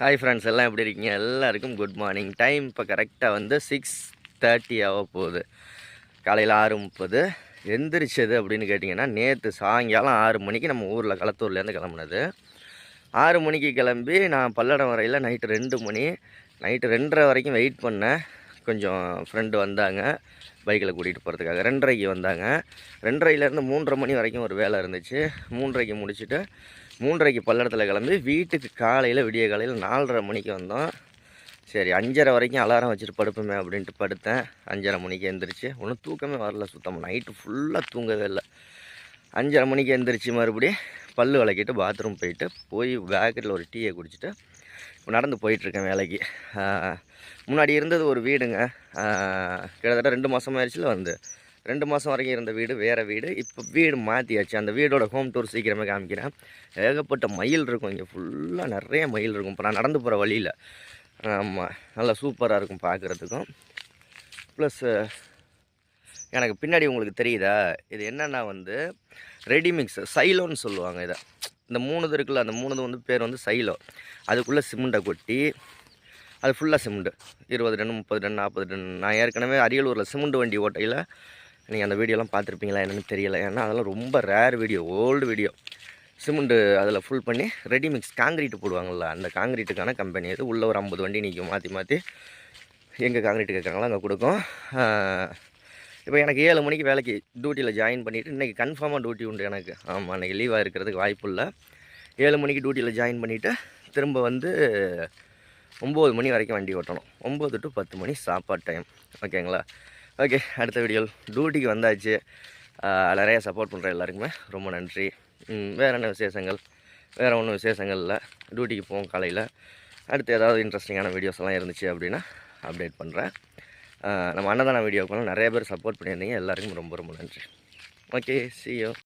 Hi friends, எல்லாம் எப்படி இருக்கீங்க? எல்லாருக்கும் குட் மார்னிங். டைம் இப்போ கரெக்டாக வந்து 6:30 ஆக போகுது. காலையில் 6:30 எந்திரிச்சது அப்படின்னு கேட்டிங்கன்னா, நேற்று சாயங்காலம் 6 மணிக்கு நம்ம ஊரில் களத்தூர்லேருந்து கிளம்புனது. 6 மணிக்கு கிளம்பி நான் பல்லடம் வரையில் நைட்டு 2 மணி, நைட்டு 2:30 வரைக்கும் வெயிட் பண்ணேன். கொஞ்சம் ஃப்ரெண்டு வந்தாங்க பைக்கில் கூட்டிகிட்டு போகிறதுக்காக. 2:30க்கு வந்தாங்க. 2:30லேருந்து 3:30 மணி வரைக்கும் ஒரு வேலை இருந்துச்சு. 3:30க்கு முடிச்சுட்டு 3:30க்கு பல்லடத்தில் கிளம்பி வீட்டுக்கு காலையில் விடிய காலையில் 4:30 மணிக்கு வந்தோம். சரி 5:30 வரைக்கும் அலாரம் வச்சுட்டு படுப்போமே அப்படின்ட்டு படுத்தேன். 5:30 மணிக்கு எழுந்திரிச்சு ஒன்றும் தூக்கமே வரல சுத்தமாக. நைட்டு ஃபுல்லாக தூங்கவே இல்லை. 5:30 மணிக்கு எழுந்திரிச்சு மறுபடியும் பல் விளக்கிட்டு பாத்ரூம் போய் பேக்கரியில் ஒரு டீயை குடிச்சிட்டு இப்போ நடந்து போயிட்டுருக்கேன் வேலைக்கு. முன்னாடி இருந்தது ஒரு வீடுங்க. கிட்டத்தட்ட 2 மாதம் ஆயிடுச்சுல வந்து 2 மாதம் வரைக்கும் இருந்த வீடு வேறு வீடு. இப்போ வீடு மாற்றியாச்சு. அந்த வீடோட ஹோம் டூர் சீக்கிரமே காமிக்கிறேன். ஏகப்பட்ட மயில் இருக்கும் இங்கே, ஃபுல்லாக நிறைய மயில் இருக்கும். இப்போ நான் நடந்து போகிற வழியில். ஆமாம், நல்லா சூப்பராக இருக்கும் பார்க்குறதுக்கும். ப்ளஸ் எனக்கு பின்னாடி உங்களுக்கு தெரியுதா, இது என்னென்னா வந்து ரெடிமிக்ஸ் சைலோன்னு சொல்லுவாங்க இதை. இந்த 3 இருக்குல்ல, அந்த 3 வந்து பேர் வந்து சைலோ. அதுக்குள்ளே சிமெண்ட்டை கொட்டி அது ஃபுல்லாக சிமெண்ட்டு 20 டன் 30 டன் 40 டன். நான் ஏற்கனவே அரியலூரில் சிமெண்ட் வண்டி ஓட்டையில் நீங்கள் அந்த வீடியோலாம் பார்த்துருப்பீங்களா என்னென்னு தெரியல. ஏன்னா அதெல்லாம் ரொம்ப rare video, old video. Cement அதில் ஃபுல் பண்ணி ரெடிமிக்ஸ் காங்கிரீட்டு போடுவாங்கள்ல, அந்த காங்கிரீட்டுக்கான கம்பெனி இது. உள்ளே ஒரு 50 வண்டி நிற்கும் மாற்றி எங்கே காங்கிரீட்டு கேட்குறாங்களோ அங்கே கொடுக்கும். இப்போ எனக்கு 7 மணிக்கு வேலைக்கு டியூட்டியில் ஜாயின் பண்ணிவிட்டு இன்றைக்கி கன்ஃபார்மாக டியூட்டி உண்டு எனக்கு. ஆமாம், அன்றைக்கி லீவாக இருக்கிறதுக்கு வாய்ப்பு இல்லை. 7 மணிக்கு டியூட்டியில் ஜாயின் பண்ணிவிட்டு திரும்ப வந்து 9 மணி வரைக்கும் வண்டி ஓட்டணும். 9 to 10 மணி சாப்பாடு டைம். ஓகேங்களா? ஓகே, அடுத்த வீடியோவில் டியூட்டிக்கு வந்தாச்சு. நிறைய சப்போர்ட் பண்ணுற எல்லாருக்குமே ரொம்ப நன்றி. வேறு என்ன விசேஷங்கள்? வேறு ஒன்றும் விசேஷங்கள் இல்லை. டியூட்டிக்கு போவோம் காலையில். அடுத்து ஏதாவது இன்ட்ரெஸ்டிங்கான வீடியோஸ் எல்லாம் இருந்துச்சு அப்படின்னா அப்டேட் பண்ணுறேன். நம்ம அன்னதான வீடியோக்கெல்லாம் நிறைய பேர் சப்போர்ட் பண்ணியிருந்தீங்க. எல்லாருக்கும் ரொம்ப ரொம்ப நன்றி. Okay, see you.